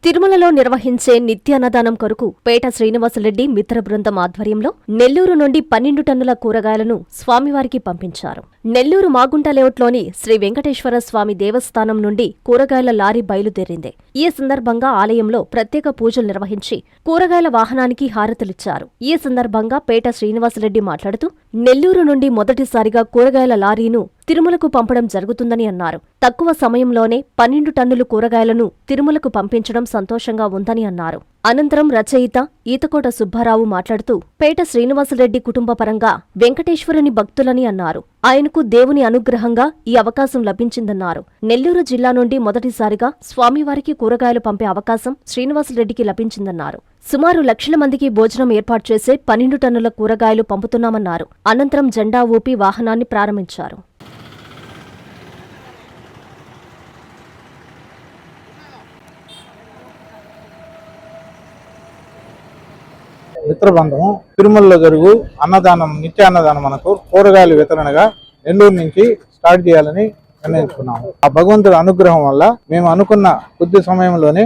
తిరుమలలో నిర్వహించే నిత్యాన్నదానం కొరకు పేట శ్రీనివాసరెడ్డి మిత్ర బృందం ఆధ్వర్యంలో నెల్లూరు నుండి 12 టన్నుల కూరగాయలను స్వామివారికి పంపించారు. నెల్లూరు మాగుంట లేఅవుట్లోని శ్రీ వెంకటేశ్వర స్వామి దేవస్థానం నుండి కూరగాయల లారీ బయలుదేరింది. ఈ సందర్భంగా ఆలయంలో ప్రత్యేక పూజలు నిర్వహించి కూరగాయల వాహనానికి హారతులిచ్చారు. ఈ సందర్భంగా పేట శ్రీనివాసరెడ్డి మాట్లాడుతూ నెల్లూరు నుండి మొదటిసారిగా కూరగాయల లారీను తిరుమలకు పంపడం జరుగుతుందని అన్నారు. తక్కువ సమయంలోనే 12 టన్నులు కూరగాయలను తిరుమలకు పంపించడం సంతోషంగా ఉందని అన్నారు. అనంతరం రచయిత ఈతకోట సుబ్బారావు మాట్లాడుతూ పేట శ్రీనివాసరెడ్డి కుటుంబ పరంగా వెంకటేశ్వరుని భక్తులని అన్నారు. ఆయనకు దేవుని అనుగ్రహంగా ఈ అవకాశం లభించిందన్నారు. నెల్లూరు జిల్లా నుండి మొదటిసారిగా స్వామివారికి కూరగాయలు పంపే అవకాశం శ్రీనివాసరెడ్డికి లభించిందన్నారు. సుమారు లక్షల మందికి భోజనం ఏర్పాటు చేసే 12 టన్నుల కూరగాయలు పంపుతున్నామన్నారు. అనంతరం జెండా ఊపి వాహనాన్ని ప్రారంభించారు. మిత్రబంధము తిరుమలలో జరుగు అన్నదానం నిత్య అన్నదానం మనకు కూరగాయల వితరణగా నెల్లూరు నుంచి స్టార్ట్ చేయాలని నిర్ణయించుకున్నాము. ఆ భగవంతుడి అనుగ్రహం వల్ల మేము అనుకున్న కొద్ది సమయంలోనే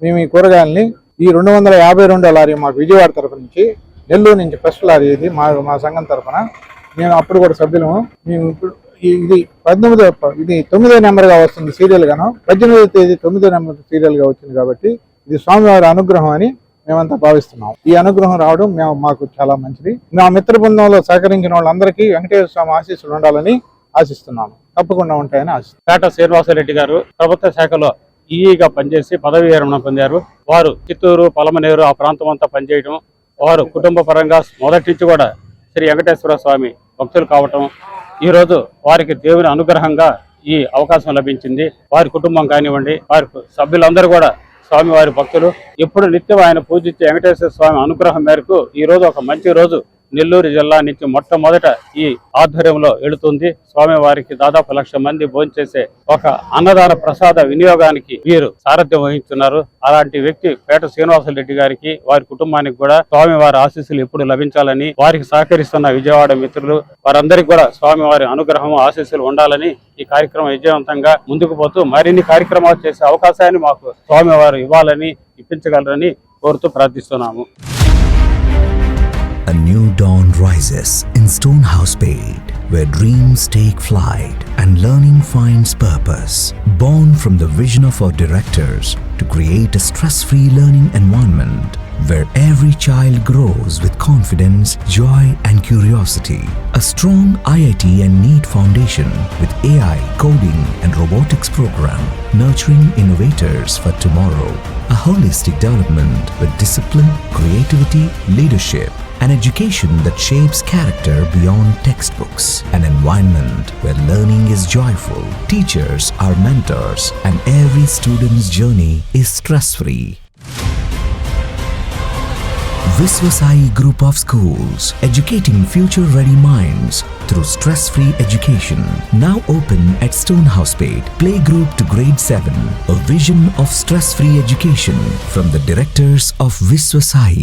మేము ఈ కూరగాయలని ఈ 252 లారీ మాకు విజయవాడ తరఫు నుంచి నెల్లూరు నుంచి ఫస్ట్ లారీ ఇది మా సంఘం తరఫున మేము అప్పుడు కూడా సభ్యులము. మేము ఇప్పుడు ఇది 9వ నెంబర్గా వస్తుంది సీరియల్ గాను. 18వ తేదీ 9వ నెంబర్ సీరియల్ గా వచ్చింది కాబట్టి ఇది స్వామివారి అనుగ్రహం అని మేమంతా భావిస్తున్నాం. ఈ అనుగ్రహం రావడం మాకు చాలా మంచిది. మా మిత్ర బృందంలో సహకరించిన వాళ్ళందరికీ వెంకటేశ్వర స్వామి ఆశీస్సులు ఉండాలని ఆశిస్తున్నాను. తప్పకుండా ఉంటాయని ఆశిస్తున్నాను. పేట శ్రీనివాసరెడ్డి గారు ప్రభుత్వ శాఖలో ఈఈగా పనిచేసి పదవీ విరమణ పొందారు. వారు చిత్తూరు, పలమనేరు ఆ ప్రాంతం అంతా పనిచేయడం, వారు కుటుంబ పరంగా మొదటి నుంచి కూడా శ్రీ వెంకటేశ్వర స్వామి భక్తులు కావటం, ఈరోజు వారికి దేవుని అనుగ్రహంగా ఈ అవకాశం లభించింది. వారి కుటుంబం కానివ్వండి, వారి సభ్యులందరూ కూడా స్వామివారి భక్తులు. ఎప్పుడు నిత్యం ఆయన పూజించే వెంకటేశ్వర స్వామి అనుగ్రహం మేరకు ఈ రోజు ఒక మంచి రోజు నెల్లూరు జిల్లా నుంచి మొట్టమొదట ఈ ఆధ్వర్యంలో వెళుతుంది. స్వామివారికి దాదాపు 1,00,000 మంది భోంచేసే ఒక అన్నదాన ప్రసాద వినియోగానికి వీరు సారథ్యం వహిస్తున్నారు. అలాంటి వ్యక్తి పేట శ్రీనివాసరెడ్డి గారికి, వారి కుటుంబానికి కూడా స్వామివారి ఆశీస్సులు ఎప్పుడు లభించాలని, వారికి సహకరిస్తున్న విజయవాడ మిత్రులు వారందరికీ కూడా స్వామివారి అనుగ్రహం ఆశీస్సులు ఉండాలని ఈ కార్యక్రమం విజయవంతంగా ముందుకు పోతూ మరిన్ని కార్యక్రమాలు చేసే అవకాశాన్ని మాకు స్వామివారు ఇవ్వాలని, ఇప్పించగలరని కోరుతూ ప్రార్థిస్తున్నాము. A new dawn rises in Stonehouse Paid, where dreams take flight and learning finds purpose. Born from the vision of our directors to create a stress-free learning environment where every child grows with confidence, joy and curiosity. A strong IIT and NEET foundation with AI, coding and robotics program nurturing innovators for tomorrow. A holistic development with discipline, creativity, leadership, an education that shapes character beyond textbooks, an environment where learning is joyful, teachers are mentors, and every student's journey is stress-free. Viswasai Group of Schools, educating future-ready minds through stress-free education. Now open at Stonehouse Paid, playgroup to grade 7. A vision of stress-free education from the directors of Viswasai.